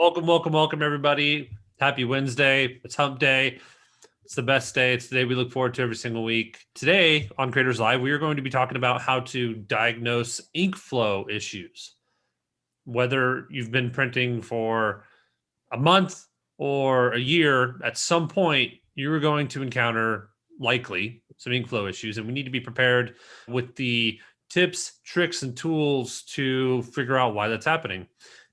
Welcome, everybody. Happy Wednesday. It's hump day. It's the best day. It's the day we look forward to every single week. Today on Creators Live, we are going to be talking about how to diagnose ink flow issues. Whether you've been printing for a month or a year, at some point, you're going to encounter likely some ink flow issues, and we need to be prepared with the tips, tricks, and tools to figure out why that's happening.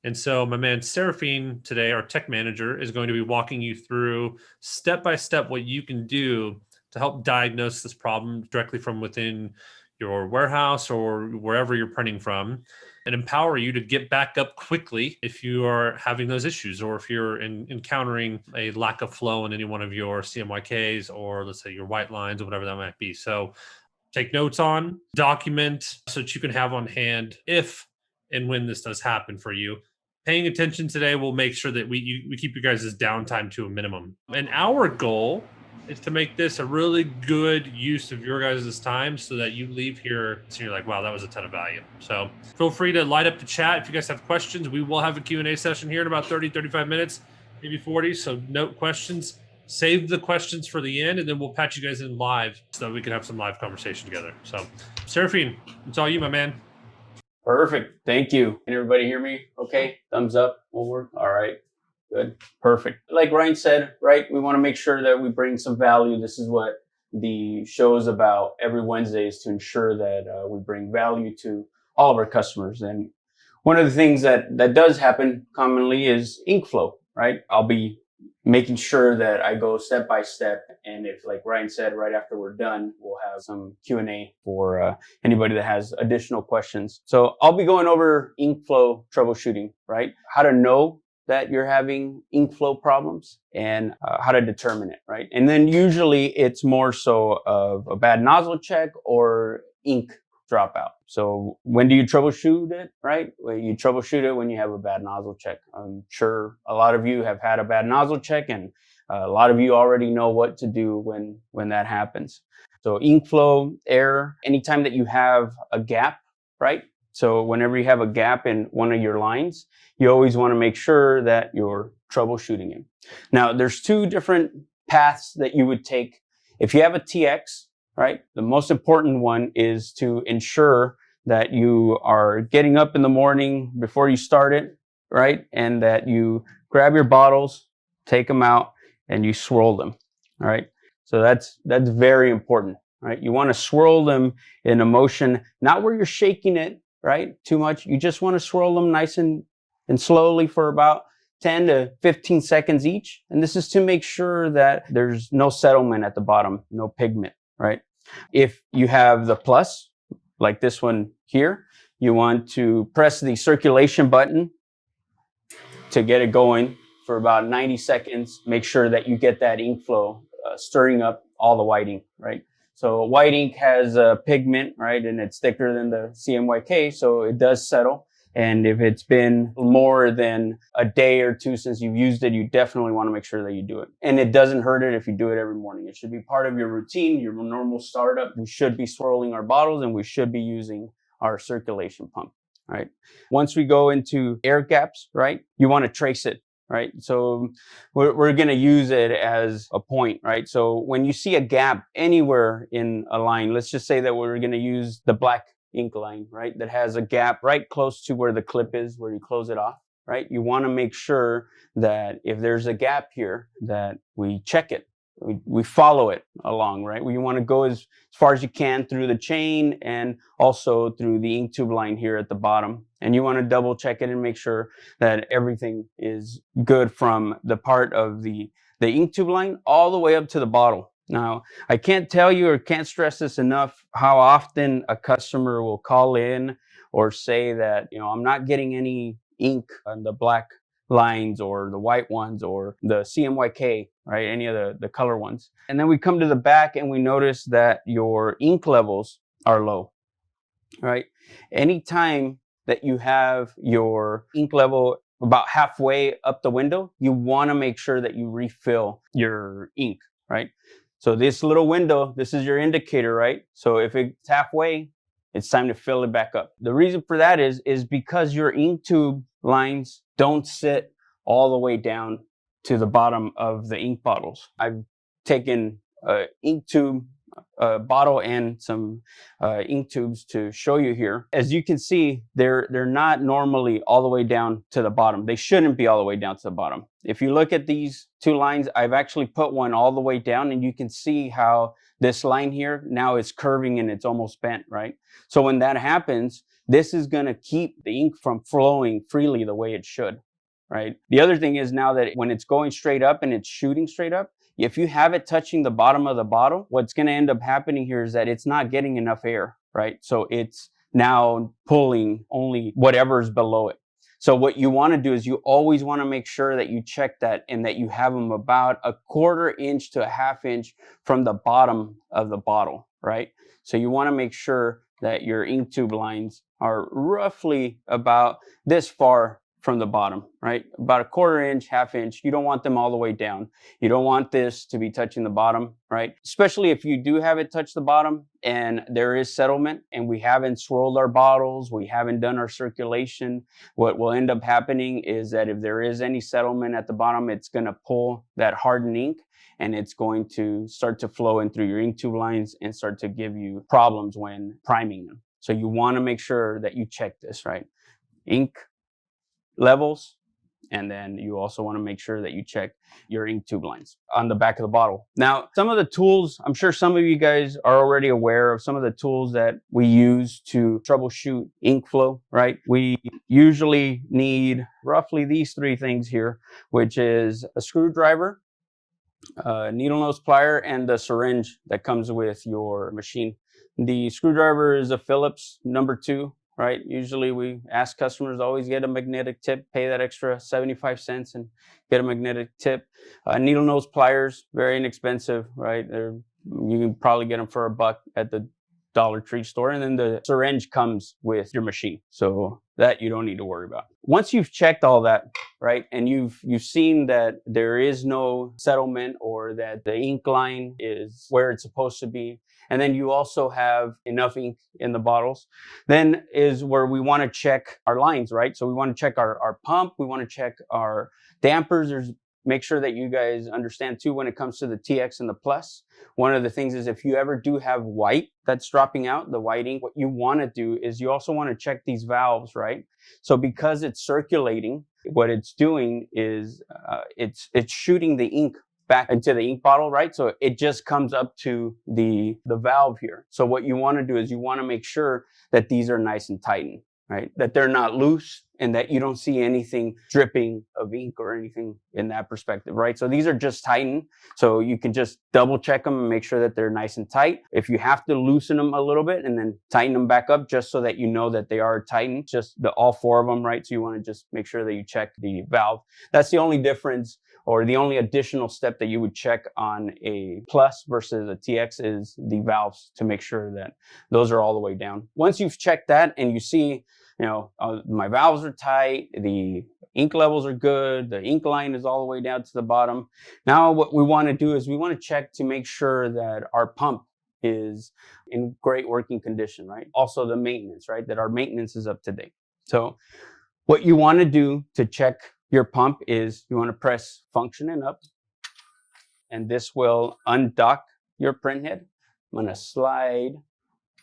And so my man Serafin today, our tech manager, is going to be walking you through step-by-step what you can do to help diagnose this problem directly from within your warehouse or wherever you're printing from, and empower you to get back up quickly if you are having those issues, or if you're encountering a lack of flow in any one of your CMYKs, or let's say your white lines, or whatever that might be. So take notes on, document, so that you can have on hand if and when this does happen for you. Paying attention today will make sure that we keep you guys' downtime to a minimum. And our goal is to make this a really good use of your guys' time so that you leave here and you're like, wow, that was a ton of value. So feel free to light up the chat if you guys have questions. We will have a Q&A session here in about 30, 35 minutes, maybe 40. So note questions, save the questions for the end, and then we'll patch you guys in live so that we can have some live conversation together. So Serafin, it's all you, my man. Perfect. Thank you. Can everybody hear me? Okay. Thumbs up. Will work. All right. Good. Perfect. Like Ryan said, right, we want to make sure that we bring some value. This is what the show is about every Wednesday, is to ensure that we bring value to all of our customers. And one of the things that does happen commonly is ink flow, right? I'll be making sure that I go step by step. And if, like Ryan said, right after we're done, we'll have some Q&A for anybody that has additional questions. So I'll be going over ink flow troubleshooting, right? How to know that you're having ink flow problems, and how to determine it, right? And then usually it's more so of a bad nozzle check or ink dropout. So when do you troubleshoot it, right? Well, you troubleshoot it when you have a bad nozzle check. I'm sure a lot of you have had a bad nozzle check, and a lot of you already know what to do when that happens. So ink flow error, anytime that you have a gap, right? So whenever you have a gap in one of your lines, you always want to make sure that you're troubleshooting it. Now, there's two different paths that you would take. If you have a TX, right, the most important one is to ensure that you are getting up in the morning before you start it, right? And that you grab your bottles, take them out, and you swirl them, all right? So that's very important, right? You want to swirl them in a motion, not where you're shaking it, right, too much. You just want to swirl them nice and slowly for about 10 to 15 seconds each. And this is to make sure that there's no settlement at the bottom, no pigment, right? If you have the plus, like this one here, you want to press the circulation button to get it going for about 90 seconds. Make sure that you get that ink flow, stirring up all the white ink, right? So white ink has a pigment, right? And it's thicker than the CMYK, so it does settle. And if it's been more than a day or two since you've used it, you definitely want to make sure that you do it. And it doesn't hurt it if you do it every morning. It should be part of your routine, your normal startup. We should be swirling our bottles, and we should be using our circulation pump, right? Once we go into air gaps, right, you want to trace it, right? So we're going to use it as a point, right? So when you see a gap anywhere in a line, let's just say that we're going to use the black ink line, right, that has a gap right close to where the clip is, where you close it off, right? You want to make sure that if there's a gap here, that we check it. We follow it along, right? We want to go as far as you can through the chain, and also through the ink tube line here at the bottom. And you want to double check it and make sure that everything is good from the part of the ink tube line all the way up to the bottle. Now, I can't tell you or can't stress this enough how often a customer will call in or say that, I'm not getting any ink on the black lines or the white ones or the CMYK, right? Any of the color ones. And then we come to the back and we notice that your ink levels are low, right? Anytime that you have your ink level about halfway up the window, you want to make sure that you refill your ink, right? So this little window, this is your indicator, right? So if it's halfway, it's time to fill it back up. The reason for that is because your ink tube lines don't sit all the way down to the bottom of the ink bottles. I've taken an ink tube bottle and some ink tubes to show you here. As you can see, they're not normally all the way down to the bottom. They shouldn't be all the way down to the bottom. If you look at these two lines, I've actually put one all the way down, and you can see how this line here now is curving and it's almost bent, right? So when that happens, this is going to keep the ink from flowing freely the way it should, right? The other thing is now that when it's going straight up and it's shooting straight up, if you have it touching the bottom of the bottle, what's going to end up happening here is that it's not getting enough air, right? So it's now pulling only whatever's below it. So what you want to do is you always want to make sure that you check that and that you have them about a 1/4 inch to a 1/2 inch from the bottom of the bottle, right? So you want to make sure that your ink tube lines are roughly about this far from the bottom, right? About a 1/4 inch, 1/2 inch. You don't want them all the way down. You don't want this to be touching the bottom, right? Especially if you do have it touch the bottom and there is settlement and we haven't swirled our bottles, we haven't done our circulation. What will end up happening is that if there is any settlement at the bottom, it's going to pull that hardened ink and it's going to start to flow in through your ink tube lines and start to give you problems when priming them. So you want to make sure that you check this, right? Ink levels, and then you also want to make sure that you check your ink tube lines on the back of the bottle. Now, some of the tools, I'm sure some of you guys are already aware of some of the tools that we use to troubleshoot ink flow, right? We usually need roughly these 3 things here, which is a screwdriver, needle nose plier, and the syringe that comes with your machine. The screwdriver is a Phillips number 2. Right? Usually we ask customers always get a magnetic tip, pay that extra 75 cents and get a magnetic tip. Needle nose pliers, very inexpensive, right? You can probably get them for $1 at the Dollar Tree store. And then the syringe comes with your machine. So that you don't need to worry about. Once you've checked all that, right? And you've seen that there is no settlement or that the ink line is where it's supposed to be, and then you also have enough ink in the bottles, then is where we want to check our lines, right? So we want to check our pump, we want to check our dampers. Make sure that you guys understand too, when it comes to the TX and the Plus, one of the things is if you ever do have white that's dropping out, the white ink, what you want to do is you also want to check these valves, right? So because it's circulating, what it's doing is it's shooting the ink back into the ink bottle, right? So it just comes up to the valve here. So what you want to do is you want to make sure that these are nice and tightened, right? That they're not loose and that you don't see anything dripping of ink or anything in that perspective, right? So these are just tightened. So you can just double check them and make sure that they're nice and tight. If you have to loosen them a little bit and then tighten them back up just so that you know that they are tightened, just all 4 of them, right? So you want to just make sure that you check the valve. That's the only difference or the only additional step that you would check on a Plus versus a TX is the valves to make sure that those are all the way down. Once you've checked that and you see, you know, my valves are tight, the ink levels are good, the ink line is all the way down to the bottom. Now what we want to do is we want to check to make sure that our pump is in great working condition, right? Also the maintenance, right? That our maintenance is up to date. So what you want to do to check your pump is you want to press function and up, and this will undock your print head. I'm going to slide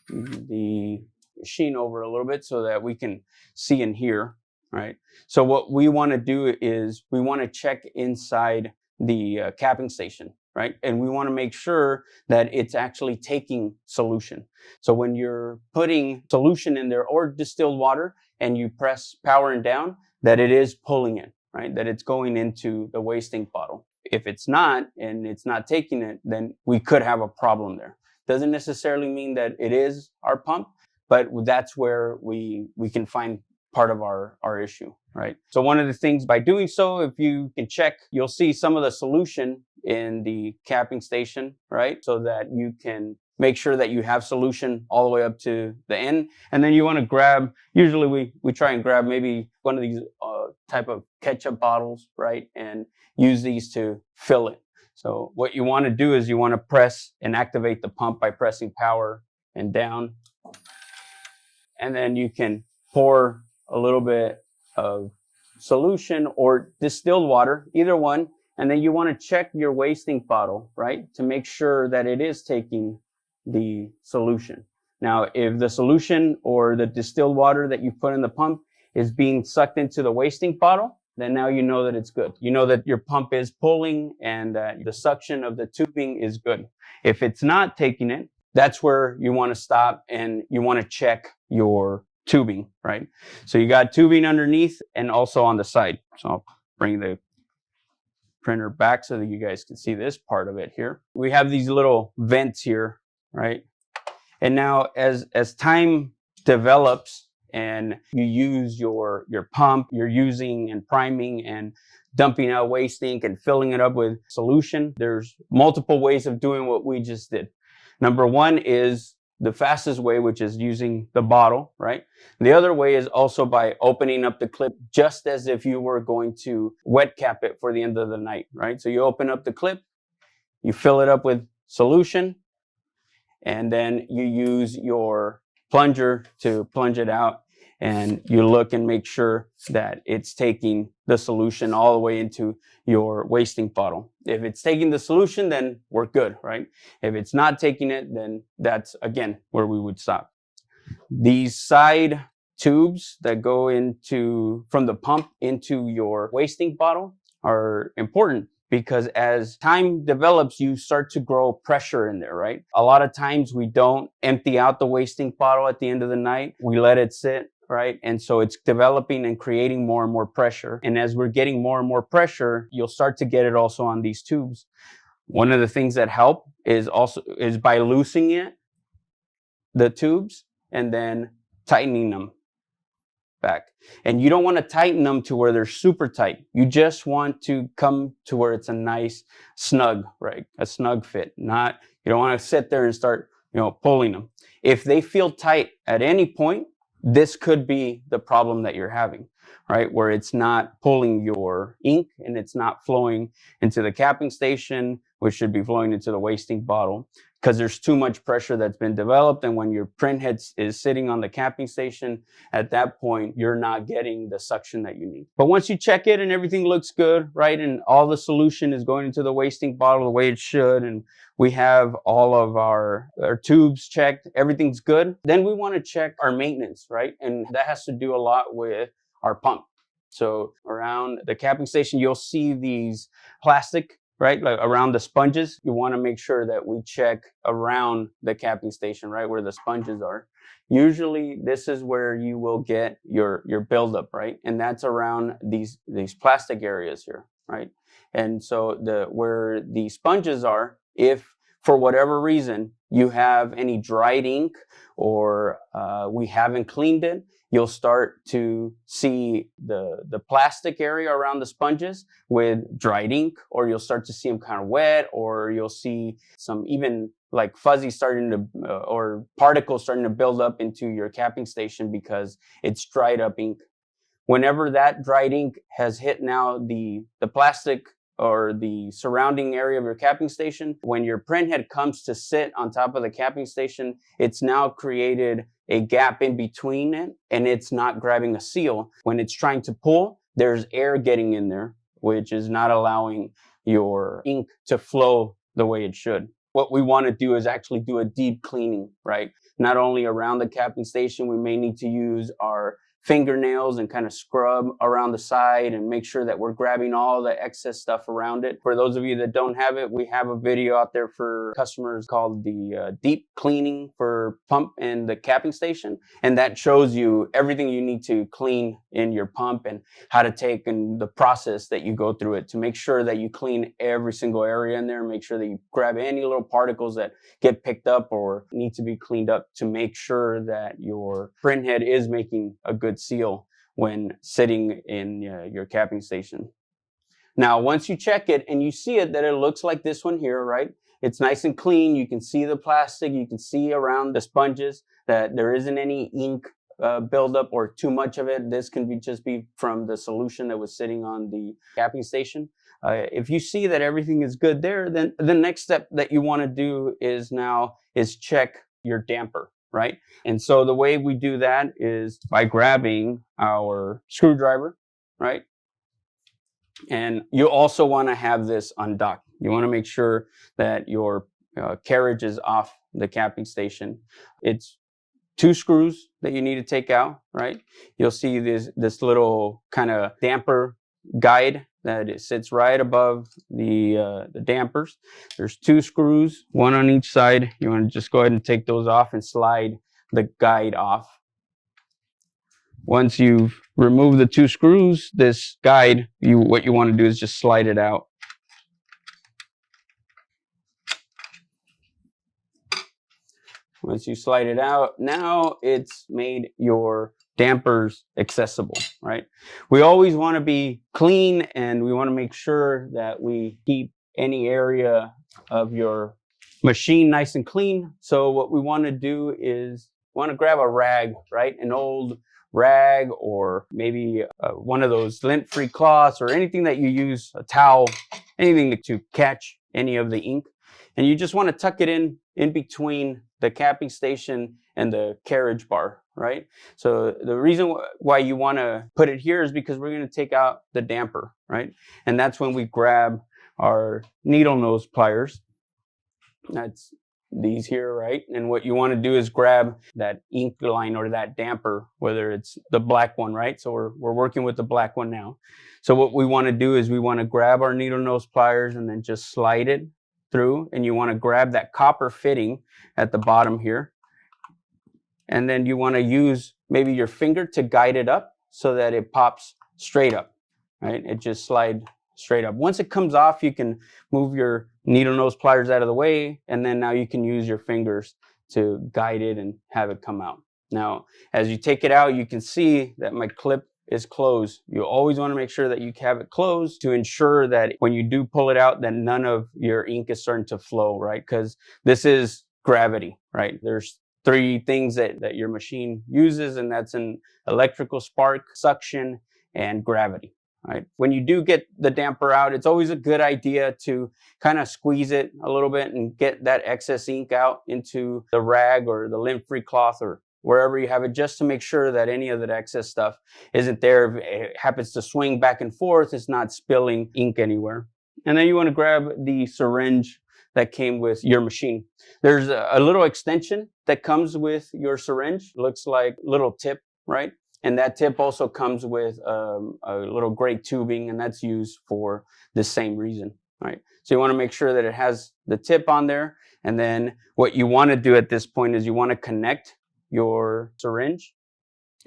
the machine over a little bit so that we can see and hear, right? So what we want to do is we want to check inside the capping station, right? And we want to make sure that it's actually taking solution. So when you're putting solution in there or distilled water and you press power and down, that it is pulling it, right? That it's going into the waste ink bottle. If it's not, and it's not taking it, then we could have a problem there. Doesn't necessarily mean that it is our pump, but that's where we can find part of our issue, right? So one of the things by doing so, if you can check, you'll see some of the solution in the capping station, right? So that you can make sure that you have solution all the way up to the end. And then you want to grab, usually we try and grab maybe one of these type of ketchup bottles, right? And use these to fill it. So what you want to do is you want to press and activate the pump by pressing power and down. And then you can pour a little bit of solution or distilled water, either one. And then you want to check your wasting bottle, right? To make sure that it is taking the solution. Now, if the solution or the distilled water that you put in the pump is being sucked into the wasting bottle, then now you know that it's good. You know that your pump is pulling and that the suction of the tubing is good. If it's not taking it, that's where you want to stop and you want to check your tubing, right? So you got tubing underneath and also on the side. So I'll bring the printer back so that you guys can see this part of it here. We have these little vents here, right? And now as time develops and you use your pump, you're using and priming and dumping out waste ink and filling it up with solution, there's multiple ways of doing what we just did. Number one is the fastest way, which is using the bottle, right? The other way is also by opening up the clip just as if you were going to wet cap it for the end of the night, right? So you open up the clip, you fill it up with solution, and then you use your plunger to plunge it out, and you look and make sure that it's taking the solution all the way into your wasting bottle. If it's taking the solution, then we're good, right? If it's not taking it, then that's, again, where we would stop. These side tubes that go from the pump into your wasting bottle are important, because as time develops, you start to grow pressure in there, right? A lot of times we don't empty out the wasting bottle at the end of the night. We let it sit, right? And so it's developing and creating more and more pressure. And as we're getting more and more pressure, you'll start to get it also on these tubes. One of the things that help is by loosening the tubes and then tightening them back. And you don't want to tighten them to where they're super tight. You just want to come to where it's a nice snug, right? A snug fit. You don't want to sit there and start, pulling them. If they feel tight at any point, this could be the problem that you're having, right? Where it's not pulling your ink and it's not flowing into the capping station, which should be flowing into the wasting bottle, because there's too much pressure that's been developed. And when your print head is sitting on the capping station, at that point, you're not getting the suction that you need. But once you check it and everything looks good, right? And all the solution is going into the wasting bottle the way it should, and we have all of our tubes checked, everything's good, then we want to check our maintenance, right? And that has to do a lot with our pump. So around the capping station, you'll see these plastic, right? Like around the sponges. You want to make sure that we check around the capping station, right? Where the sponges are. Usually this is where you will get your buildup, right? And that's around these plastic areas here, right? And so where the sponges are, if for whatever reason you have any dried ink or we haven't cleaned it, you'll start to see the plastic area around the sponges with dried ink, or you'll start to see them kind of wet, or you'll see some even like fuzzy starting to, or particles starting to build up into your capping station because it's dried up ink. Whenever that dried ink has hit now the plastic or the surrounding area of your capping station, when your print head comes to sit on top of the capping station, it's now created a gap in between it, and it's not grabbing a seal. When it's trying to pull, there's air getting in there, which is not allowing your ink to flow the way it should. What we want to do is actually do a deep cleaning, right? Not only around the capping station, we may need to use our fingernails and kind of scrub around the side and make sure that we're grabbing all the excess stuff around it. For those of you that don't have it, we have a video out there for customers called the deep cleaning for pump and the capping station. And that shows you everything you need to clean in your pump and how to take and the process that you go through it to make sure that you clean every single area in there, make sure that you grab any little particles that get picked up or need to be cleaned up to make sure that your print head is making a good seal when sitting in your capping station. Now, once you check it and you see it that it looks like this one here, right? It's nice and clean. You can see the plastic. You can see around the sponges that there isn't any ink buildup or too much of it. This can just be from the solution that was sitting on the capping station. If you see that everything is good there, then the next step that you want to do is check your damper, right? And so the way we do that is by grabbing our screwdriver, right? And you also want to have this undocked. You want to make sure that your carriage is off the capping station. It's 2 screws that you need to take out, right? You'll see this little kind of damper guide that it sits right above the dampers. There's 2 screws, one on each side. You want to just go ahead and take those off and slide the guide off. Once you've removed the 2 screws, this guide, what you want to do is just slide it out. Once you slide it out, now it's made your dampers accessible, right? We always want to be clean, and we want to make sure that we keep any area of your machine nice and clean. So what we want to do is want to grab a rag, right? An old rag, or maybe one of those lint-free cloths, or anything that you use, a towel, anything to catch any of the ink. And you just want to tuck it in between the capping station and the carriage bar, right? So the reason why you want to put it here is because we're going to take out the damper, right? And that's when we grab our needle nose pliers. That's these here, right? And what you want to do is grab that ink line or that damper, whether it's the black one, right? So we're working with the black one now. So what we want to do is we want to grab our needle nose pliers and then just slide it through, and you want to grab that copper fitting at the bottom here, and then you want to use maybe your finger to guide it up so that it pops straight up, right? It just slides straight up. Once it comes off, you can move your needle nose pliers out of the way, and then now you can use your fingers to guide it and have it come out. Now, as you take it out, you can see that my clip is closed. You always want to make sure that you have it closed to ensure that when you do pull it out, that none of your ink is starting to flow, right? Because this is gravity, right? There's 3 things that your machine uses, and that's an electrical spark, suction, and gravity, right? When you do get the damper out, it's always a good idea to kind of squeeze it a little bit and get that excess ink out into the rag or the lint-free cloth or wherever you have it, just to make sure that any of that excess stuff isn't there. If it happens to swing back and forth, it's not spilling ink anywhere. And then you want to grab the syringe that came with your machine. There's a little extension that comes with your syringe. It looks like a little tip, right? And that tip also comes with a little gray tubing, and that's used for the same reason, right? So you want to make sure that it has the tip on there. And then what you want to do at this point is you want to connect your syringe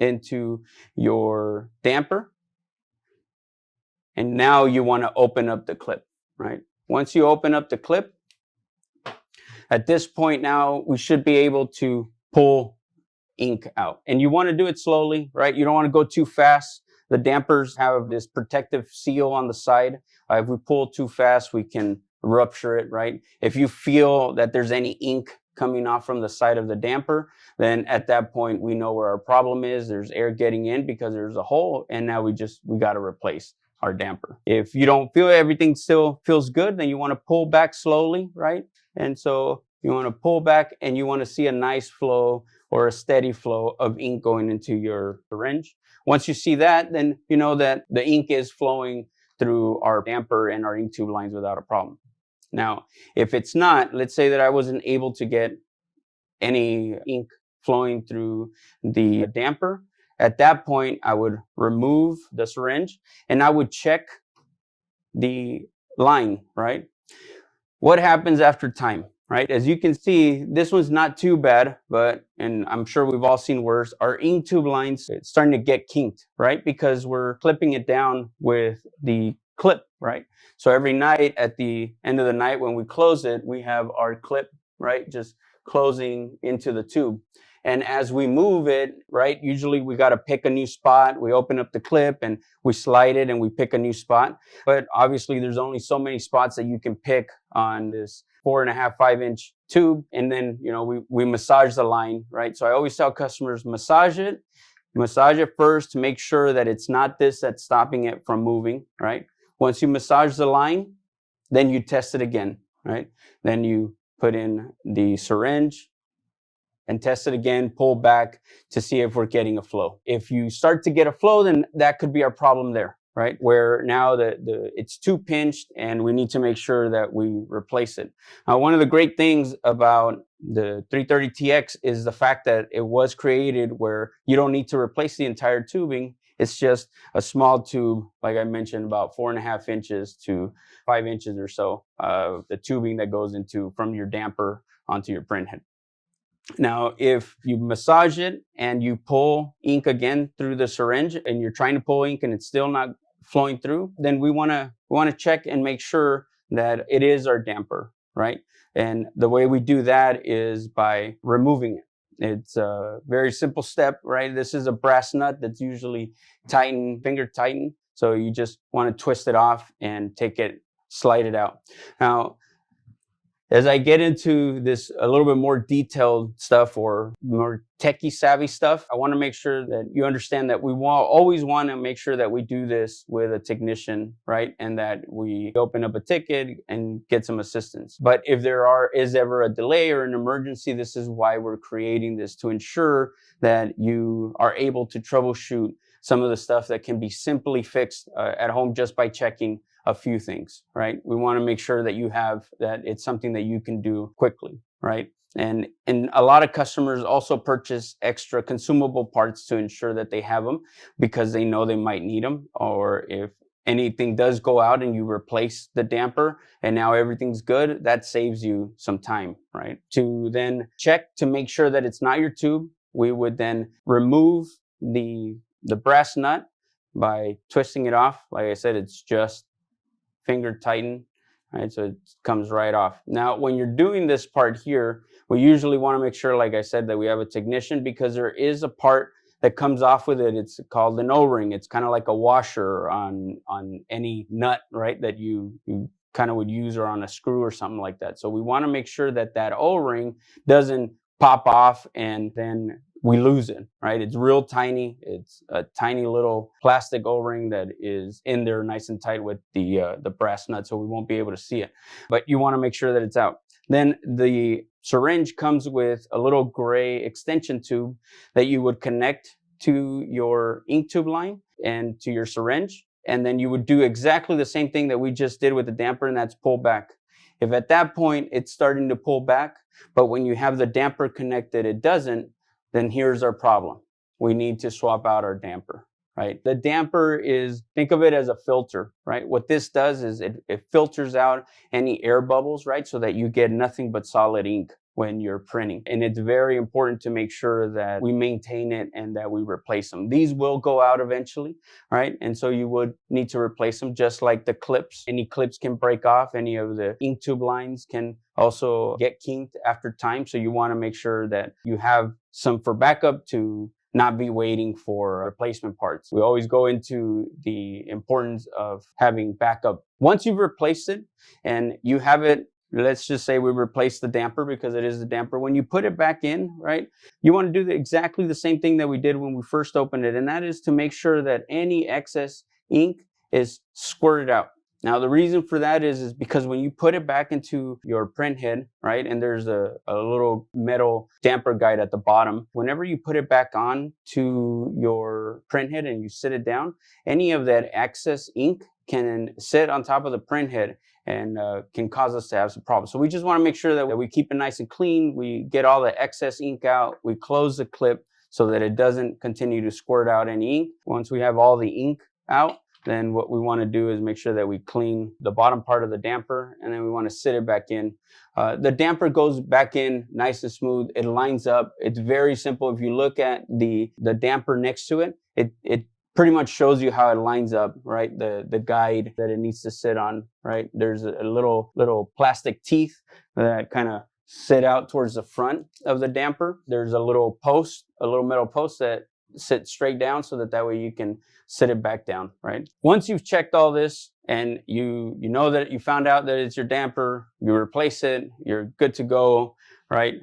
into your damper. And now you want to open up the clip, right? Once you open up the clip, at this point now, we should be able to pull ink out. And you want to do it slowly, right? You don't want to go too fast. The dampers have this protective seal on the side. If we pull too fast, we can rupture it, right? If you feel that there's any ink coming off from the side of the damper, then at that point we know where our problem is. There's air getting in because there's a hole, and now we got to replace our damper. If you don't feel everything still feels good, then you want to pull back slowly, right? And so you want to pull back, and you want to see a nice flow or a steady flow of ink going into your syringe. Once you see that, then you know that the ink is flowing through our damper and our ink tube lines without a problem. Now, if it's not, let's say that I wasn't able to get any ink flowing through the damper. At that point, I would remove the syringe and I would check the line, right? What happens after time, right? As you can see, this one's not too bad, and I'm sure we've all seen worse. Our ink tube lines, it's starting to get kinked, right? Because we're clipping it down with the clip, right? So every night at the end of the night when we close it, we have our clip, right, just closing into the tube. And as we move it, right, usually we got to pick a new spot. We open up the clip and we slide it and we pick a new spot. But obviously there's only so many spots that you can pick on this 4.5, 5-inch tube. And then, you know, we massage the line, right? So I always tell customers, massage it first to make sure that it's not this that's stopping it from moving, right? Once you massage the line, then you test it again, right? Then you put in the syringe and test it again, pull back to see if we're getting a flow. If you start to get a flow, then that could be our problem there. right? Where now it's too pinched and we need to make sure that we replace it. Now, one of the great things about the 330TX is the fact that it was created where you don't need to replace the entire tubing. It's just a small tube, like I mentioned, about 4.5 inches to 5 inches or so, the tubing that goes from your damper onto your print head. Now, if you massage it and you pull ink again through the syringe and you're trying to pull ink and it's still not flowing through, then we want to check and make sure that it is our damper, right? And the way we do that is by removing it. It's a very simple step, right? This is a brass nut that's usually finger tightened. So you just want to twist it off and slide it out. Now, as I get into this a little bit more detailed stuff or more techie savvy stuff, I want to make sure that you understand that we always want to make sure that we do this with a technician, right? And that we open up a ticket and get some assistance. But if is ever a delay or an emergency, this is why we're creating this, to ensure that you are able to troubleshoot some of the stuff that can be simply fixed at home just by checking a few things, right? We want to make sure that it's something that you can do quickly, right? And a lot of customers also purchase extra consumable parts to ensure that they have them because they know they might need them, or if anything does go out and you replace the damper and now everything's good, that saves you some time, right? To then check to make sure that it's not your tube, we would then remove the brass nut by twisting it off. Like I said, it's just finger tighten, right? So it comes right off. Now, when you're doing this part here, we usually want to make sure, like I said, that we have a technician, because there is a part that comes off with it. It's called an O-ring. It's kind of like a washer on any nut, right? That you kind of would use, or on a screw or something like that. So we want to make sure that O-ring doesn't pop off and then we lose it, right? It's real tiny. It's a tiny little plastic O-ring that is in there nice and tight with the brass nut, so we won't be able to see it. But you want to make sure that it's out. Then the syringe comes with a little gray extension tube that you would connect to your ink tube line and to your syringe. And then you would do exactly the same thing that we just did with the damper, and that's pull back. If at that point it's starting to pull back, but when you have the damper connected, it doesn't, then here's our problem. We need to swap out our damper, right? The damper think of it as a filter, right? What this does is it filters out any air bubbles, right? So that you get nothing but solid ink when you're printing. And it's very important to make sure that we maintain it and that we replace them. These will go out eventually, right? And so you would need to replace them, just like the clips. Any clips can break off. Any of the ink tube lines can also get kinked after time. So you want to make sure that you have some for backup, to not be waiting for replacement parts. We always go into the importance of having backup. Once you've replaced it and you have it, let's just say we replace the damper, because it is the damper. When you put it back in, right, you want to do exactly the same thing that we did when we first opened it, and that is to make sure that any excess ink is squirted out. Now, the reason for that is because when you put it back into your print head, right, and there's a little metal damper guide at the bottom, whenever you put it back on to your print head and you sit it down, any of that excess ink can sit on top of the print head and can cause us to have some problems. So we just want to make sure that we keep it nice and clean. We get all the excess ink out. We close the clip so that it doesn't continue to squirt out any ink. Once we have all the ink out, then what we want to do is make sure that we clean the bottom part of the damper, and then we want to sit it back in. The damper goes back in nice and smooth. It lines up. It's very simple. If you look at the damper next to it, it pretty much shows you how it lines up, right? The guide that it needs to sit on, right? There's a little plastic teeth that kind of sit out towards the front of the damper. There's a little metal post that sits straight down, so that way you can sit it back down, right? Once you've checked all this and you know that you found out that it's your damper, you replace it, you're good to go, right?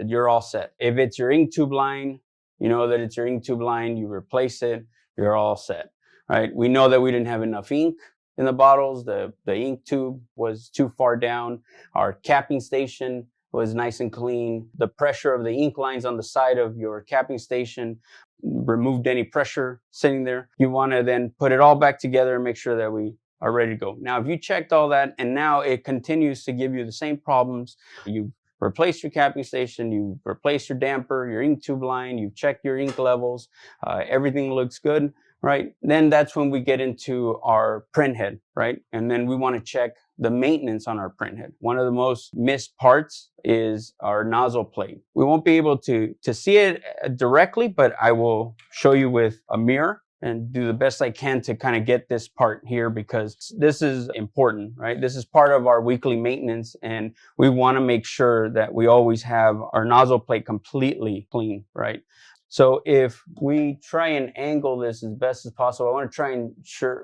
You're all set. If it's your ink tube line, you know that it's your ink tube line, you replace it, you're all set, right? We know that we didn't have enough ink in the bottles. The ink tube was too far down. Our capping station was nice and clean. The pressure of the ink lines on the side of your capping station removed any pressure sitting there. You want to then put it all back together and make sure that we are ready to go. Now, if you checked all that and now it continues to give you the same problems, you replace your capping station, you replace your damper, your ink tube line, you've checked your ink levels, everything looks good, right? Then that's when we get into our print head, right? And then we want to check the maintenance on our print head. One of the most missed parts is our nozzle plate. We won't be able to see it directly, but I will show you with a mirror and do the best I can to kind of get this part here, because this is important, right? This is part of our weekly maintenance, and we want to make sure that we always have our nozzle plate completely clean, right? So if we try and angle this as best as possible, I want to try and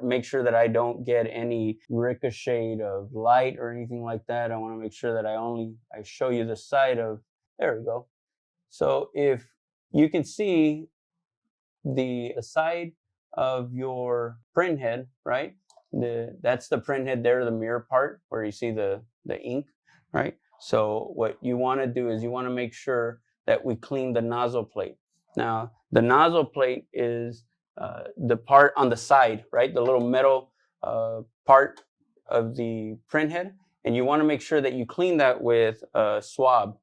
make sure that I don't get any ricochet of light or anything like that. I want to make sure that I show you the side of, there we go. So if you can see the side of your print head, right? That's the print head there, the mirror part where you see the ink, right? So what you want to do is you want to make sure that we clean the nozzle plate. Now, the nozzle plate is the part on the side, right? The little metal part of the print head. And you want to make sure that you clean that with a swab.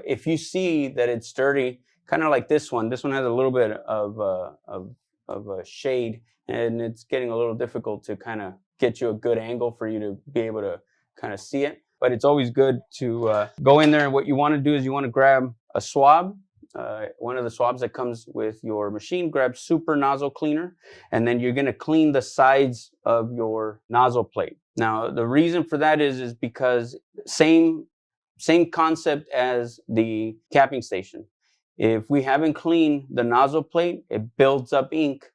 If you see that it's dirty, kind of like this one has a little bit of a shade, and it's getting a little difficult to kind of get you a good angle for you to be able to kind of see it. But it's always good to go in there, and what you want to do is you want to grab a swab. One of the swabs that comes with your machine, grab super nozzle cleaner, and then you're going to clean the sides of your nozzle plate. Now, the reason for that is because same concept as the capping station. If we haven't cleaned the nozzle plate, it builds up ink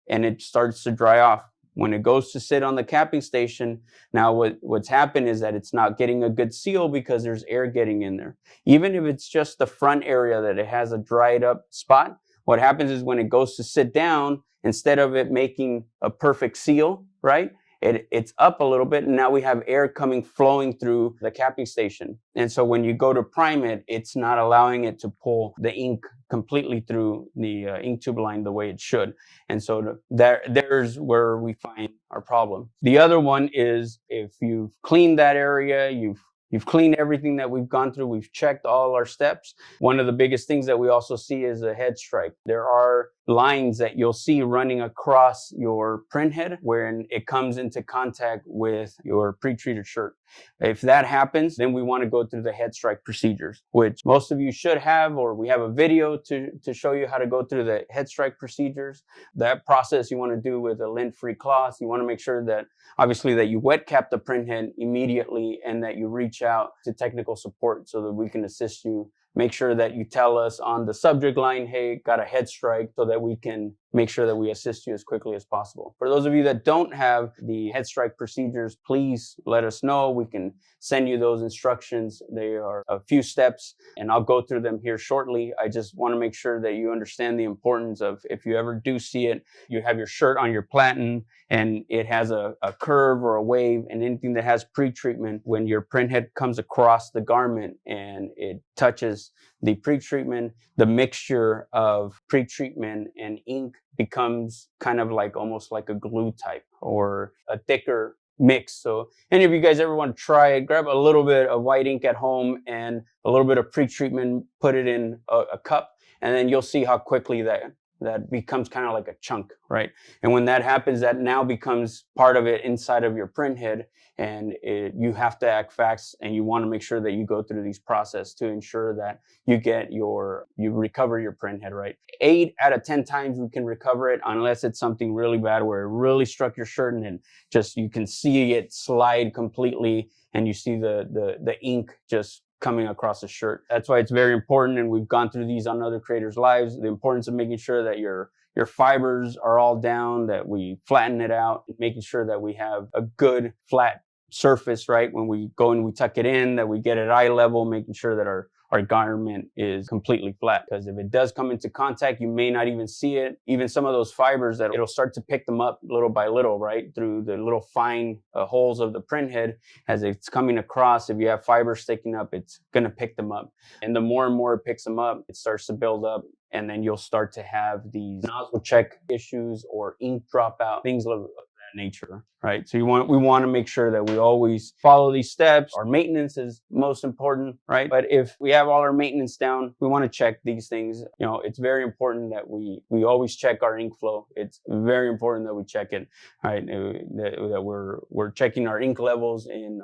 and it starts to dry off. When it goes to sit on the capping station, now what's happened is that it's not getting a good seal because there's air getting in there. Even if it's just the front area that it has a dried up spot, what happens is when it goes to sit down, instead of it making a perfect seal, right? It's up a little bit, and now we have air flowing through the capping station. And so when you go to prime it, it's not allowing it to pull the ink completely through the ink tube line the way it should. And so there's where we find our problem. The other one is if you've cleaned that area, you've cleaned everything that we've gone through, we've checked all our steps. One of the biggest things that we also see is a head strike. There are lines that you'll see running across your print head when it comes into contact with your pre-treated shirt. If that happens, then we want to go through the head strike procedures, which most of you should have, or we have a video to show you how to go through the head strike procedures. That process you want to do with a lint-free cloth. You want to make sure that obviously that you wet cap the print head immediately and that you reach out to technical support so that we can assist you. Make sure that you tell us on the subject line, hey, got a head strike, so that we can make sure that we assist you as quickly as possible. For those of you that don't have the head strike procedures, please let us know. We can send you those instructions. They are a few steps, and I'll go through them here shortly. I just want to make sure that you understand the importance of, if you ever do see it, you have your shirt on your platen and it has a curve or a wave, and anything that has pre-treatment, when your print head comes across the garment and it touches the pre-treatment, the mixture of pre-treatment and ink becomes kind of like almost like a glue type or a thicker mix. So any of you guys ever want to try it, grab a little bit of white ink at home and a little bit of pre-treatment, put it in a cup, and then you'll see how quickly that becomes kind of like a chunk, right? And when that happens, that now becomes part of it inside of your print head, and you have to act fast, and you want to make sure that you go through these processes to ensure that you recover your print head, right? 8 out of 10 times we can recover it, unless it's something really bad where it really struck your shirt and then just you can see it slide completely and you see the ink just coming across the shirt. That's why it's very important, and we've gone through these on other creators' lives, the importance of making sure that your fibers are all down, that we flatten it out, making sure that we have a good flat surface, right? When we go and we tuck it in, that we get it eye level, making sure that our garment is completely flat. Because if it does come into contact, you may not even see it. Even some of those fibers, that it'll start to pick them up little by little, right? Through the little fine holes of the print head. As it's coming across, if you have fibers sticking up, it's going to pick them up. And the more and more it picks them up, it starts to build up. and then you'll start to have these nozzle check issues or ink dropout, things of that nature, right? So we want to make sure that we always follow these steps. Our maintenance is most important, right? But if we have all our maintenance down, we want to check these things. It's very important that we always check our ink flow. It's very important that we check it, right? That we're checking our ink levels in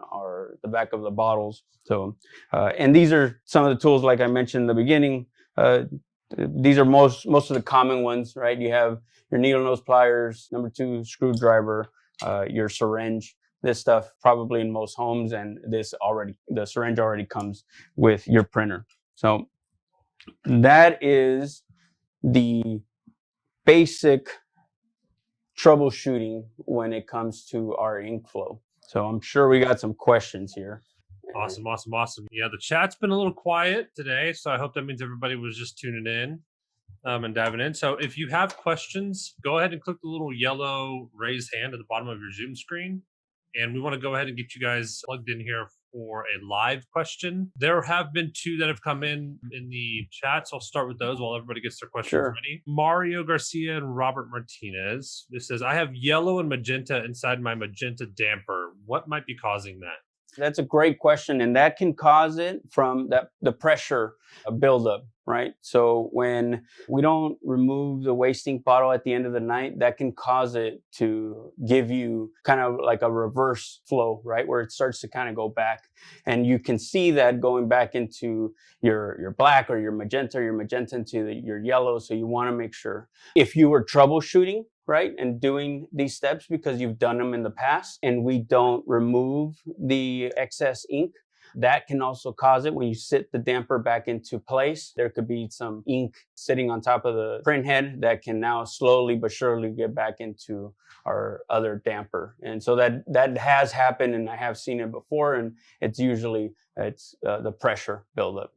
the back of the bottles. So, and these are some of the tools, like I mentioned in the beginning. These are most of the common ones, right? You have your needle nose pliers, number 2 screwdriver, your syringe. This stuff probably in most homes, and the syringe already comes with your printer. So that is the basic troubleshooting when it comes to our ink flow. So I'm sure we got some questions here. Awesome. Yeah, the chat's been a little quiet today, so I hope that means everybody was just tuning in and diving in. So if you have questions, go ahead and click the little yellow raised hand at the bottom of your Zoom screen. And we want to go ahead and get you guys plugged in here for a live question. There have been 2 that have come in the chat, so I'll start with those while everybody gets their questions ready. Mario Garcia and Robert Martinez. This says, I have yellow and magenta inside my magenta damper. What might be causing that? That's a great question, and that can cause it from the pressure buildup, right? So when we don't remove the waste ink bottle at the end of the night, that can cause it to give you kind of like a reverse flow, right? Where it starts to kind of go back. And you can see that going back into your black or your magenta into your yellow. So you want to make sure, if you were troubleshooting, right, and doing these steps because you've done them in the past, and we don't remove the excess ink, that can also cause it. When you sit the damper back into place, there could be some ink sitting on top of the print head that can now slowly but surely get back into our other damper. And so that has happened, and I have seen it before, and it's usually the pressure buildup.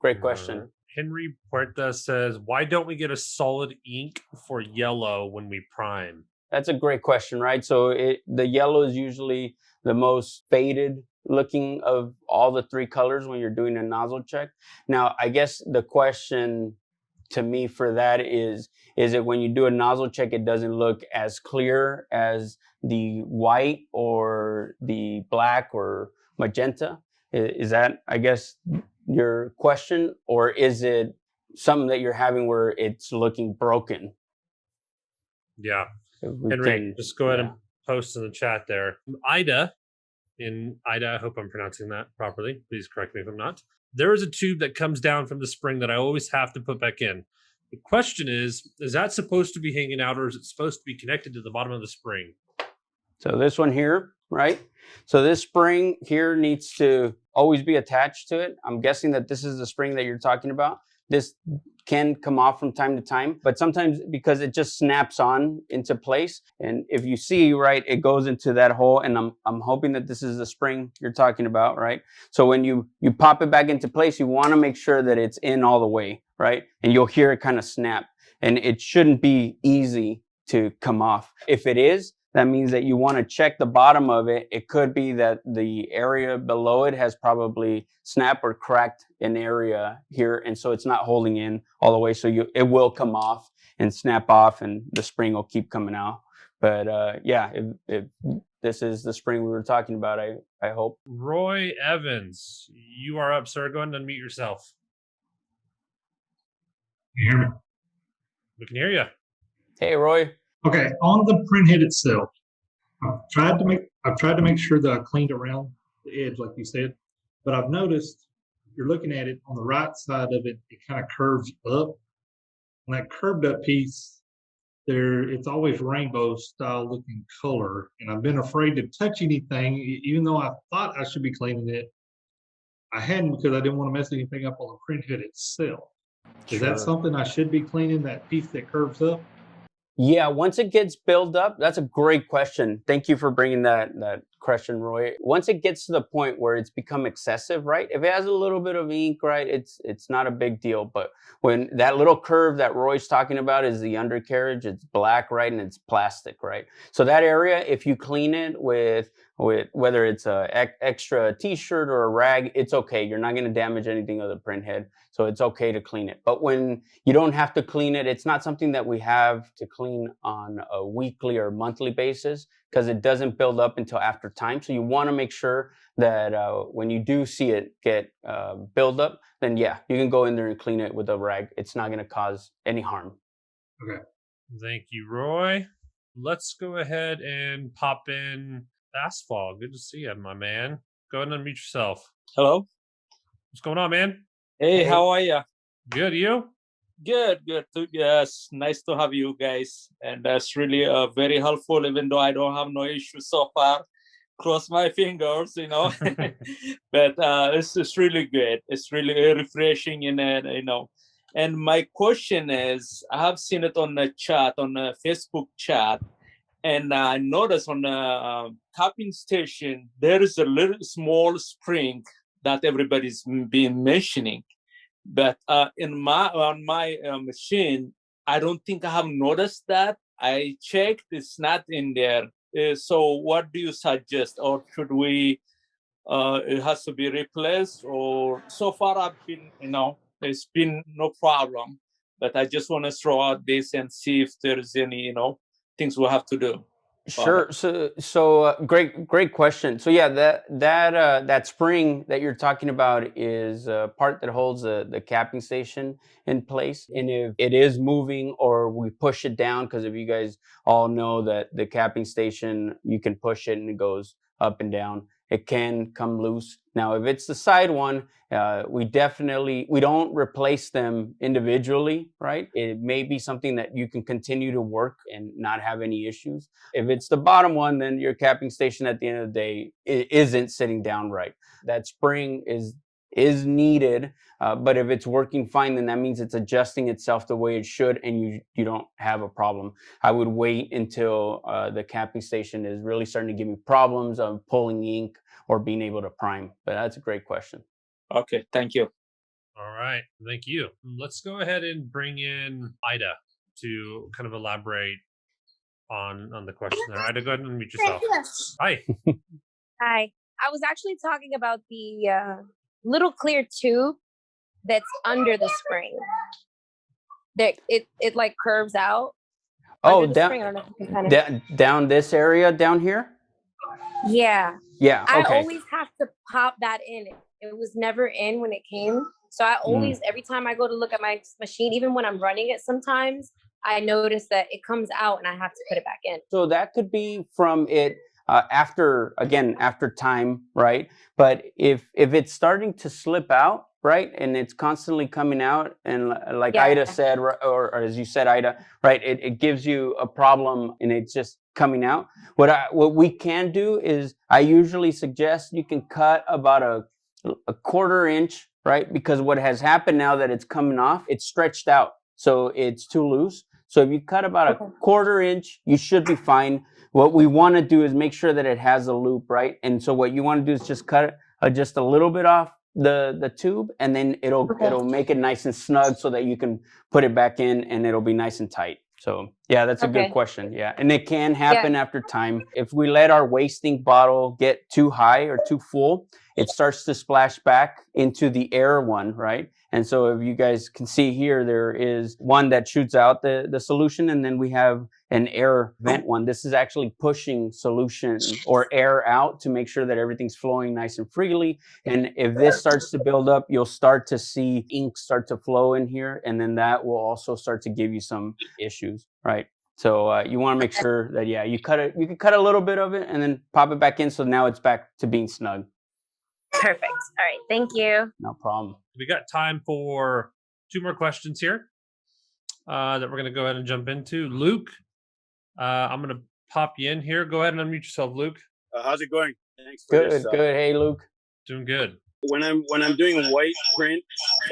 Great question. Henry Puerta says, why don't we get a solid ink for yellow when we prime? That's a great question, right? So the yellow is usually the most faded looking of all the 3 colors when you're doing a nozzle check. Now, I guess the question to me for that is it when you do a nozzle check, it doesn't look as clear as the white or the black or magenta? Is that, I guess, your question, or is it something that you're having where it's looking broken? Yeah. Henry, just go ahead and post in the chat there. Ida, I hope I'm pronouncing that properly. Please correct me if I'm not. There is a tube that comes down from the spring that I always have to put back in. The question is that supposed to be hanging out, or is it supposed to be connected to the bottom of the spring? So this one here, right? So this spring here needs to always be attached to it. I'm guessing that this is the spring that you're talking about. This can come off from time to time, but sometimes because it just snaps on into place. And if you see, right, it goes into that hole, and I'm hoping that this is the spring you're talking about, right? So when you pop it back into place, you want to make sure that it's in all the way, right? And you'll hear it kind of snap, and it shouldn't be easy to come off. If it is, that means that you want to check the bottom of it. It could be that the area below it has probably snapped or cracked an area here, and so it's not holding in all the way. So it will come off and snap off, and the spring will keep coming out. But yeah, if this is the spring we were talking about, I hope. Roy Evans, you are up, sir. Go ahead and unmute yourself. Can you hear me? We can hear you. Hey, Roy. Okay, on the print head itself, I've tried to make sure that I cleaned around the edge, like you said, but I've noticed you're looking at it on the right side of it, it kind of curves up. On that curved up piece, it's always rainbow style looking color, and I've been afraid to touch anything, even though I thought I should be cleaning it. I hadn't, because I didn't want to mess anything up on the print head itself. Is that something I should be cleaning, that piece that curves up? Yeah, once it gets built up, that's a great question. Thank you for bringing that question, Roy. Once it gets to the point where it's become excessive, right? If it has a little bit of ink, right, it's not a big deal. But when that little curve that Roy's talking about is the undercarriage, it's black, right, and it's plastic, right? So that area, if you clean it with with whether it's a extra t-shirt or a rag, it's okay. You're not going to damage anything of the print head. So it's okay to clean it. But when you don't have to clean it, it's not something that we have to clean on a weekly or monthly basis because it doesn't build up until after time. So you want to make sure that when you do see it get build up, then yeah, you can go in there and clean it with a rag. It's not going to cause any harm. Okay. Thank you, Roy. Let's go ahead and pop in Asphalt. Good to see you, my man. Go ahead and unmute yourself. Hello. What's going on, man? Hey, how are you? Good, you? Good. Yes, nice to have you guys. And that's really very helpful, even though I don't have no issues so far. Cross my fingers, But it's really good. It's really refreshing, And my question is, I have seen it on the chat, on the Facebook chat, and I noticed on the tapping station, there is a little small spring that everybody's been mentioning. But on my machine, I don't think I have noticed that. I checked, it's not in there. So what do you suggest? Or should we, it has to be replaced? Or so far I've been, it's been no problem. But I just want to throw out this and see if there's any, things we'll have to do. Sure. So great question. So yeah, that spring that you're talking about is a part that holds the capping station in place. And if it is moving or we push it down, because if you guys all know that the capping station, you can push it and it goes up and down, it can come loose. Now, if it's the side one, we don't replace them individually, right? It may be something that you can continue to work and not have any issues. If it's the bottom one, then your capping station at the end of the day isn't sitting down right. That spring is needed, but if it's working fine, then that means it's adjusting itself the way it should, and you don't have a problem. I would wait until the capping station is really starting to give me problems of pulling ink or being able to prime. But that's a great question. Okay, thank you. All right, thank you. Let's go ahead and bring in Ida to kind of elaborate on the question there. Ida, go ahead and unmute yourself. Hi. Hi. I was actually talking about the little clear tube that's under the spring. That it like curves out. Oh, down, spring. I don't know if you can kind of... down this area down here? Yeah. Yeah. Okay. I always have to pop that in. It was never in when it came. So I always, every time I go to look at my machine, even when I'm running it sometimes, I notice that it comes out and I have to put it back in. So that could be from it after time, right? But if it's starting to slip out, right, and it's constantly coming out, and like Ida said, or as you said, Ida, right, it gives you a problem and it's just coming out. What we can do is I usually suggest you can cut about a quarter inch, right? Because what has happened now that it's coming off, it's stretched out, so it's too loose. So if you cut about a quarter inch, you should be fine. What we want to do is make sure that it has a loop, right? And so what you want to do is just cut just a little bit off the tube, and then it'll make it nice and snug so that you can put it back in and it'll be nice and tight. So yeah, that's a good question. Yeah, and it can happen after time. If we let our wasting bottle get too high or too full, it starts to splash back into the air one, right? And so if you guys can see here, there is one that shoots out the solution, and then we have an air vent one. This is actually pushing solution or air out to make sure that everything's flowing nice and freely. And if this starts to build up, you'll start to see ink start to flow in here, and then that will also start to give you some issues, right? So you want to make sure that, you can cut a little bit of it and then pop it back in. So now it's back to being snug. Perfect. All right. Thank you. No problem. We got time for 2 more questions here that we're going to go ahead and jump into. Luke, I'm going to pop you in here. Go ahead and unmute yourself, Luke. How's it going? Thanks for this. Good. Hey, Luke. Doing good. When I'm doing white print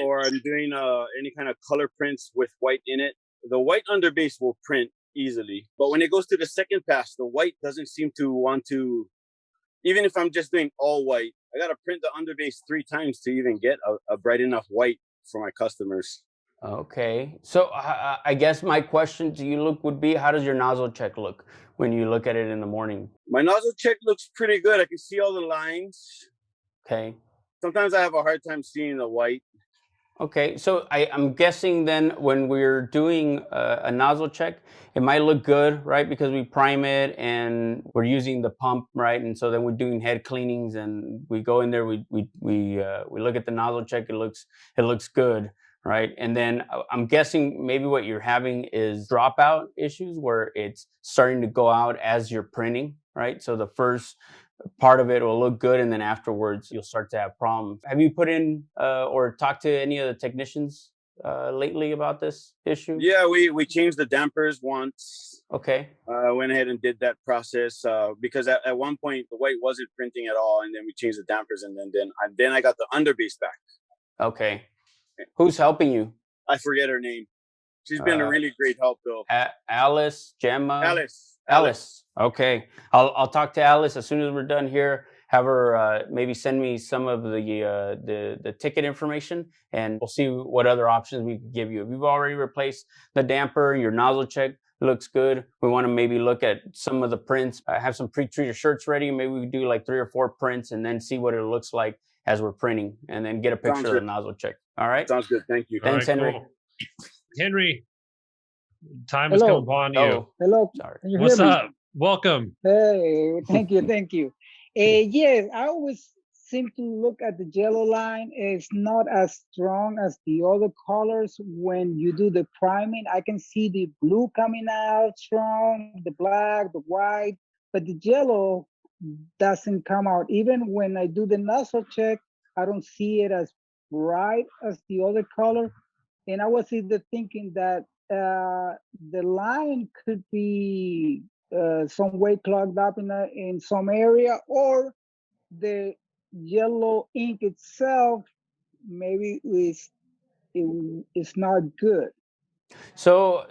or I'm doing any kind of color prints with white in it, the white underbase will print easily. But when it goes to the second pass, the white doesn't seem to want to. Even if I'm just doing all white, I got to print the underbase 3 times to even get a bright enough white for my customers. Okay. So I guess my question to you, Luke, would be, how does your nozzle check look when you look at it in the morning? My nozzle check looks pretty good. I can see all the lines. Okay. Sometimes I have a hard time seeing the white. Okay, so I'm guessing then when we're doing a nozzle check, it might look good, right? Because we prime it and we're using the pump, right? And so then we're doing head cleanings and we go in there, we look at the nozzle check, it looks good, right? And then I'm guessing maybe what you're having is dropout issues where it's starting to go out as you're printing, right? So the first part of it will look good, and then afterwards you'll start to have problems. Have you put in or talked to any of the technicians lately about this issue? Yeah, we changed the dampers once. Okay. Went ahead and did that process because at one point the white wasn't printing at all, and then we changed the dampers, and then I got the underbase back. Okay. Who's helping you? I forget her name. She's been a really great help though. Alice, Gemma. Alice. Okay. I'll talk to Alice as soon as we're done here. Have her maybe send me some of the ticket information, and we'll see what other options we can give you. If you've already replaced the damper, your nozzle check looks good. We want to maybe look at some of the prints. I have some pre-treated shirts ready. Maybe we do like 3 or 4 prints and then see what it looks like as we're printing, and then get a picture of the nozzle check. All right. Sounds good. Thank you. Thanks, All right, Henry. cool. Henry, time has come upon you. Oh, Hello. sorry. Can you What's hear me? up? Welcome. Hey, thank you, thank you. Yes, I always seem to look at the yellow line. It's not as strong as the other colors. When you do the priming, I can see the blue coming out strong, the black, the white, but the yellow doesn't come out. Even when I do the nozzle check, I don't see it as bright as the other color. And I was either thinking that the line could be some way clogged up in some area, or the yellow ink itself maybe is not good. So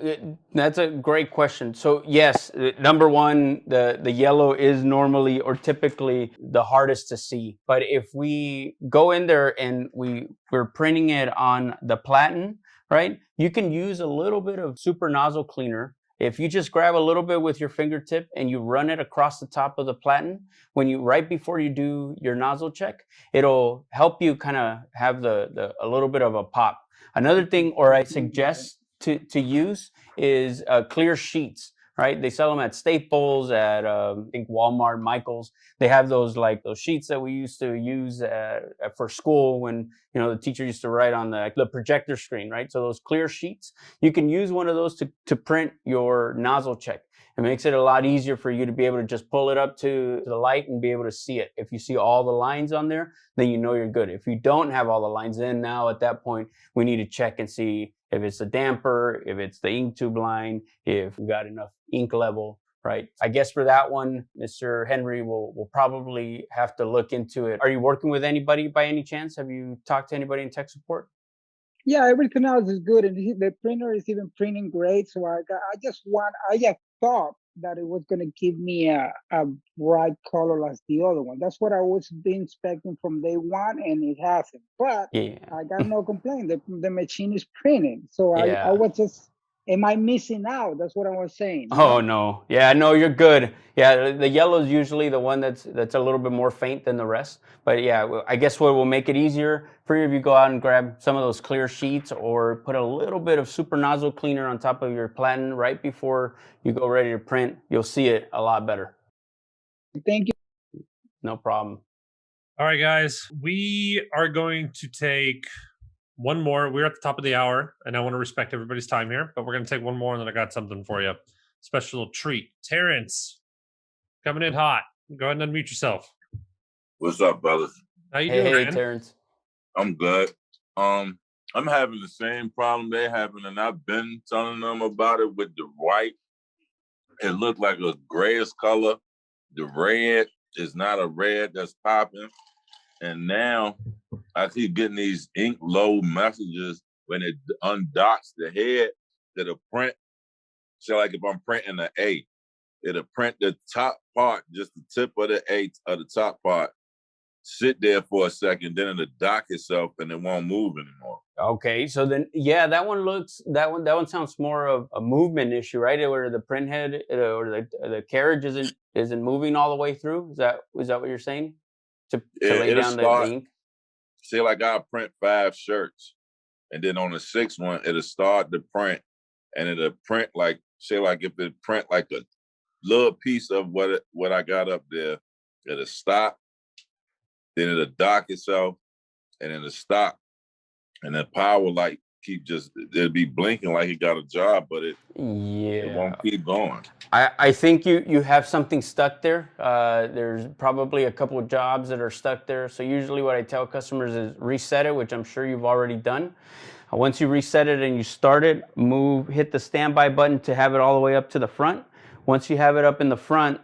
that's a great question. So yes, number one, the yellow is normally or typically the hardest to see. But if we go in there and we're printing it on the platen, right? You can use a little bit of super nozzle cleaner. If you just grab a little bit with your fingertip and you run it across the top of the platen, right before you do your nozzle check, it'll help you kind of have a little bit of a pop. Another thing, or I suggest to use, is clear sheets, right? They sell them at Staples, at I think Walmart, Michaels. They have those sheets that we used to use for school when the teacher used to write on the projector screen, right? So those clear sheets, you can use one of those to print your nozzle check. It makes it a lot easier for you to be able to just pull it up to the light and be able to see it. If you see all the lines on there, then you know you're good. If you don't have all the lines, then now at that point, we need to check and see if it's the damper, if it's the ink tube line, if we got enough ink level, right? I guess for that one, Mr. Henry will probably have to look into it. Are you working with anybody by any chance? Have you talked to anybody in tech support? Yeah, everything else is good, and the printer is even printing great. So I just thought that it was going to give me a bright color as the other one. That's what I was been expecting from day one, and it hasn't. But Yeah. I got no complaint. The machine is printing. So Yeah. I was just, am I missing out? That's what I was saying. Oh no, yeah, no, you're good. Yeah, the yellow is usually the one that's a little bit more faint than the rest. But yeah, I guess what will make it easier for you if you go out and grab some of those clear sheets, or put a little bit of super nozzle cleaner on top of your platen right before you go ready to print, you'll see it a lot better. Thank you. No problem. All right, guys, we are going to take one more. We're at the top of the hour, and I want to respect everybody's time here, but we're going to take one more, and then I got something for you. Special treat. Terrence, coming in hot. Go ahead and unmute yourself. What's up, brothers? How you doing, Hey, man? Terrence. I'm good. I'm having the same problem they're having, and I've been telling them about it with the white. It looked like a grayish color. The red is not a red that's popping. And now I keep getting these ink load messages when it undocks the head to the print. So like if I'm printing an A, it'll print the top part, just the tip of the A of the top part. sit there for a second, then it'll dock itself and it won't move anymore. Okay, so then yeah, that one sounds more of a movement issue, right? Where the print head or the carriage isn't moving all the way through. Is that what you're saying? To lay It'll down the start. ink. Say like I'll print 5 shirts, and then on the 6th one it'll start to print, and it'll print like, say like if it print like a little piece of what I got up there, it'll stop, then it'll dock itself, and it'll stop, and the power light it'll be blinking like it got a job, but it won't keep going. I think you have something stuck there. There's probably a couple of jobs that are stuck there. So usually what I tell customers is reset it, which I'm sure you've already done. Once you reset it and you start it, hit the standby button to have it all the way up to the front. Once you have it up in the front,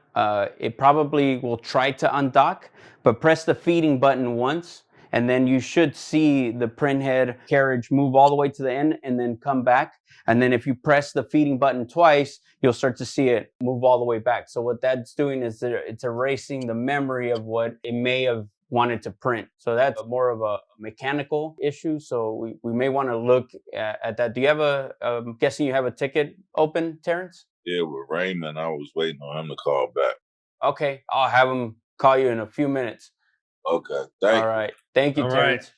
it probably will try to undock, but press the feeding button once, and then you should see the print head carriage move all the way to the end and then come back. And then if you press the feeding button twice, you'll start to see it move all the way back. So what that's doing is it's erasing the memory of what it may have wanted to print. So that's more of a mechanical issue. So we may want to look at that. Do you have I'm guessing you have a ticket open, Terrence? Yeah, with Raymond, I was waiting on him to call back. Okay, I'll have him call you in a few minutes. Okay, thank you. All right. Thank you, Terrence.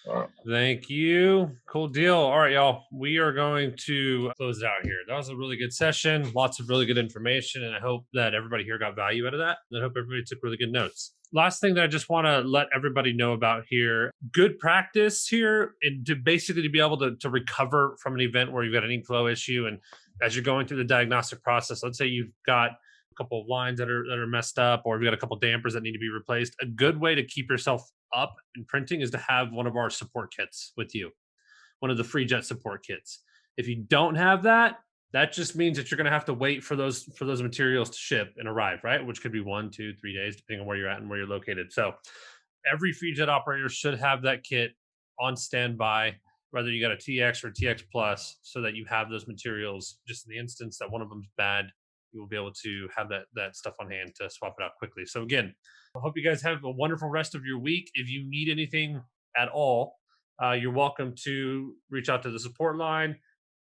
All right. Thank you. Cool deal. All right, y'all. We are going to close it out here. That was a really good session. Lots of really good information. And I hope that everybody here got value out of that. And I hope everybody took really good notes. Last thing that I just want to let everybody know about here, good practice here, and to basically be able to recover from an event where you've got an ink flow issue. And as you're going through the diagnostic process, let's say you've got a couple of lines that are messed up, or you've got a couple of dampers that need to be replaced. A good way to keep yourself up in printing is to have one of our support kits with you, one of the Freejet support kits. If you don't have that, that just means that you're going to have to wait for those materials to ship and arrive, right? Which could be 1, 2, 3 days, depending on where you're at and where you're located. So every Freejet operator should have that kit on standby, whether you got a TX or TX Plus, so that you have those materials just in the instance that one of them's bad. You will be able to have that stuff on hand to swap it out quickly. So again, I hope you guys have a wonderful rest of your week. If you need anything at all, you're welcome to reach out to the support line,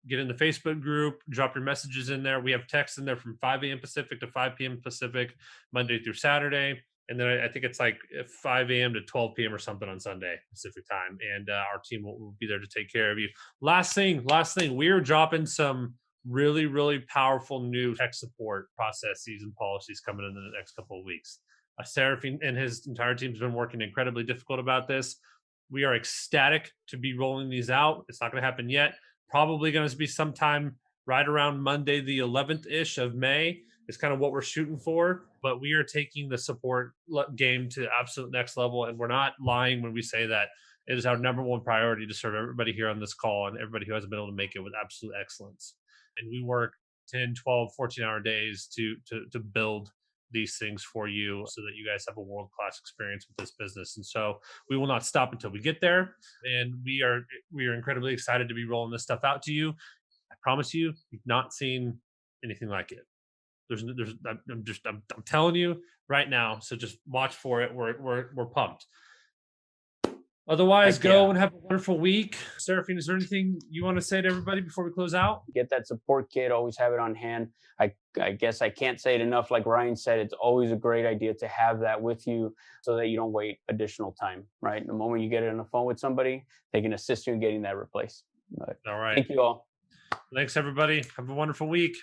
get in the Facebook group, drop your messages in there. We have text in there from 5 a.m. Pacific to 5 p.m. Pacific, Monday through Saturday. And then I think it's like 5 a.m. to 12 p.m. or something on Sunday Pacific time. And our team will be there to take care of you. Last thing, we're dropping some really, really powerful new tech support processes and policies coming in the next couple of weeks. Serafin and his entire team has been working incredibly difficult about this. We are ecstatic to be rolling these out. It's not going to happen yet. Probably going to be sometime right around Monday, the 11th-ish of May is kind of what we're shooting for. But we are taking the support game to absolute next level. And we're not lying when we say that it is our number one priority to serve everybody here on this call and everybody who hasn't been able to make it with absolute excellence. And we work 10, 12, 14-hour days to build these things for you so that you guys have a world-class experience with this business. And so we will not stop until we get there. And we are incredibly excited to be rolling this stuff out to you. I promise you, you've not seen anything like it. I'm telling you right now. So just watch for it. We're pumped. Otherwise, go and have a wonderful week. Serafin, is there anything you want to say to everybody before we close out? Get that support kit. Always have it on hand. I guess I can't say it enough. Like Ryan said, it's always a great idea to have that with you so that you don't wait additional time, right? The moment you get it on the phone with somebody, they can assist you in getting that replaced. All right. Thank you all. Thanks, everybody. Have a wonderful week.